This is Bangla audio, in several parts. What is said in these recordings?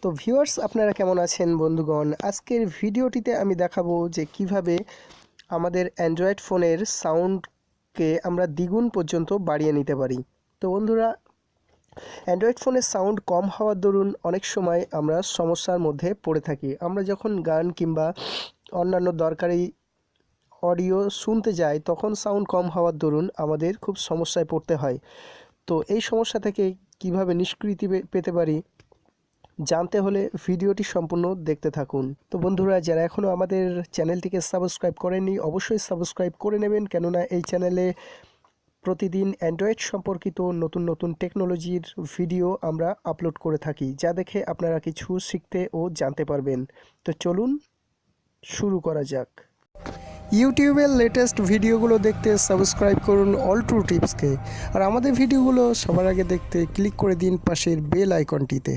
তো ভিউয়ার্স, আপনারা কেমন আছেন বন্ধুগণ? আজকের ভিডিওটিতে আমি দেখাবো যে কিভাবে আমাদের অ্যান্ড্রয়েড ফোনের সাউন্ডকে আমরা দ্বিগুণ পর্যন্ত বাড়িয়ে নিতে পারি। তো বন্ধুরা, অ্যান্ড্রয়েড ফোনের সাউন্ড কম হওয়ার দরুন অনেক সময় আমরা সমস্যার মধ্যে পড়ে থাকি। আমরা যখন গান কিংবা অন্যান্য দরকারি অডিও শুনতে যাই তখন সাউন্ড কম হওয়ার দরুন আমাদের খুব সমস্যায় পড়তে হয়। তো এই সমস্যা থেকে কিভাবে নিষ্কৃতি পেতে পারি জানতে হলে ভিডিওটি সম্পূর্ণ দেখতে থাকুন। তো বন্ধুরা, যারা এখনও আমাদের চ্যানেলটিকে সাবস্ক্রাইব করেননি অবশ্যই সাবস্ক্রাইব করে নেবেন, কেননা এই চ্যানেলে প্রতিদিন অ্যান্ড্রয়েড সম্পর্কিত নতুন নতুন টেকনোলজির ভিডিও আমরা আপলোড করে থাকি, যা দেখে আপনারা কিছু শিখতে ও জানতে পারবেন। তো চলুন শুরু করা যাক। ইউটিউবের লেটেস্ট ভিডিওগুলো দেখতে সাবস্ক্রাইব করুন অল ট্রু টিপসকে, আর আমাদের ভিডিওগুলো সবার আগে দেখতে ক্লিক করে দিন পাশের বেল আইকনটিতে।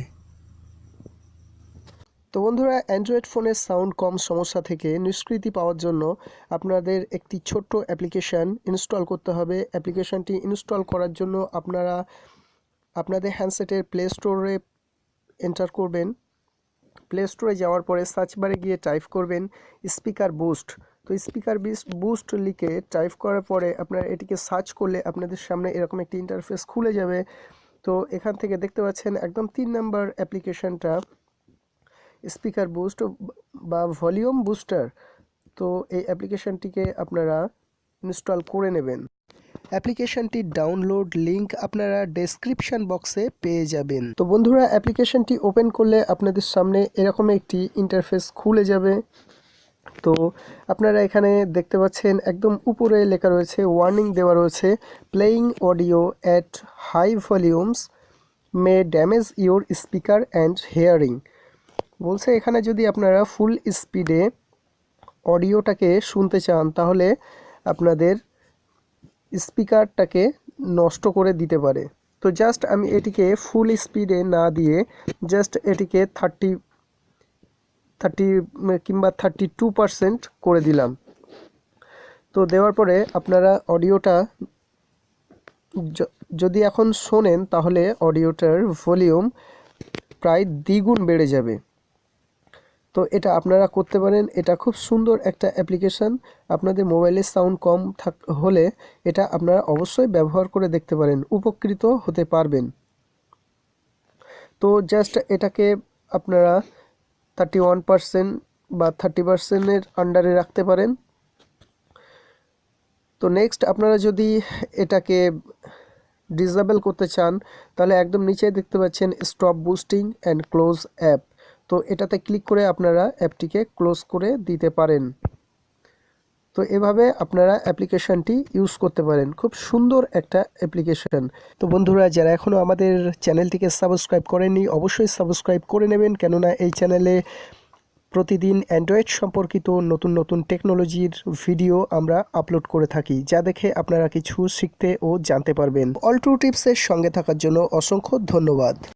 তো বন্ধুরা, অ্যান্ড্রয়েড ফোনের সাউন্ড কম সমস্যা থেকে নিষ্কৃতি পাওয়ার জন্য আপনাদের একটি ছোট্ট অ্যাপ্লিকেশান ইনস্টল করতে হবে। অ্যাপ্লিকেশানটি ইনস্টল করার জন্য আপনারা আপনাদের হ্যান্ডসেটের প্লে স্টোরে এন্টার করবেন। প্লে স্টোরে যাওয়ার পরে সার্চ বারে গিয়ে টাইপ করবেন স্পিকার বুস্ট। তো স্পিকার বুস্ট লিখে টাইপ করার পরে আপনারা এটিকে সার্চ করলে আপনাদের সামনে এরকম একটি ইন্টারফেস খুলে যাবে। তো এখান থেকে দেখতে পাচ্ছেন একদম 3 নাম্বার অ্যাপ্লিকেশানটা স্পিকার বুস্ট বা ভলিউম বুস্টার। তো এই অ্যাপ্লিকেশানটিকে আপনারা ইনস্টল করে নেবেন। অ্যাপ্লিকেশানটির ডাউনলোড লিংক আপনারা ডেসক্রিপশান বক্সে পেয়ে যাবেন। তো বন্ধুরা, অ্যাপ্লিকেশানটি ওপেন করলে আপনাদের সামনে এরকম একটি ইন্টারফেস খুলে যাবে। তো আপনারা এখানে দেখতে পাচ্ছেন একদম উপরে লেখা রয়েছে, ওয়ার্নিং দেওয়া রয়েছে, playing audio at high volumes may damage your speaker and hearing. বলছে এখানে যদি আপনারা ফুল স্পিডে অডিওটাকে শুনতে চান তাহলে আপনাদের স্পিকারটাকে নষ্ট করে দিতে পারে। তো জাস্ট আমি এটিকে ফুল স্পিডে না দিয়ে জাস্ট এটিকে 30 কিংবা 32% করে দিলাম। তো দেওয়ার পরে আপনারা অডিওটা যদি এখন শোনেন তাহলে অডিওটার ভলিউম প্রায় দ্বিগুণ বেড়ে যাবে। তো এটা আপনারা করতে পারেন। এটা খুব সুন্দর একটা অ্যাপ্লিকেশান। আপনাদের মোবাইলের সাউন্ড কম হলে এটা আপনারা অবশ্যই ব্যবহার করে দেখতে পারেন, উপকৃত হতে পারবেন। তো জাস্ট এটাকে আপনারা 31% বা 30%-এর আন্ডারে রাখতে পারেন। তো নেক্সট আপনারা যদি এটাকে ডিসেবল করতে চান তাহলে একদম নিচে দেখতে পাচ্ছেন stop boosting and close app. তো এটাতে ক্লিক করে আপনারা অ্যাপটিকে ক্লোজ করে দিতে পারেন। তো এভাবে আপনারা অ্যাপ্লিকেশানটি ইউজ করতে পারেন। খুব সুন্দর একটা অ্যাপ্লিকেশান। তো বন্ধুরা, যারা এখনও আমাদের চ্যানেলটিকে সাবস্ক্রাইব করেননি অবশ্যই সাবস্ক্রাইব করে নেবেন, কেননা এই চ্যানেলে প্রতিদিন অ্যান্ড্রয়েড সম্পর্কিত নতুন নতুন টেকনোলজির ভিডিও আমরা আপলোড করে থাকি, যা দেখে আপনারা কিছু শিখতে ও জানতে পারবেন। অল ট্রু টিপসের সঙ্গে থাকার জন্য অসংখ্য ধন্যবাদ।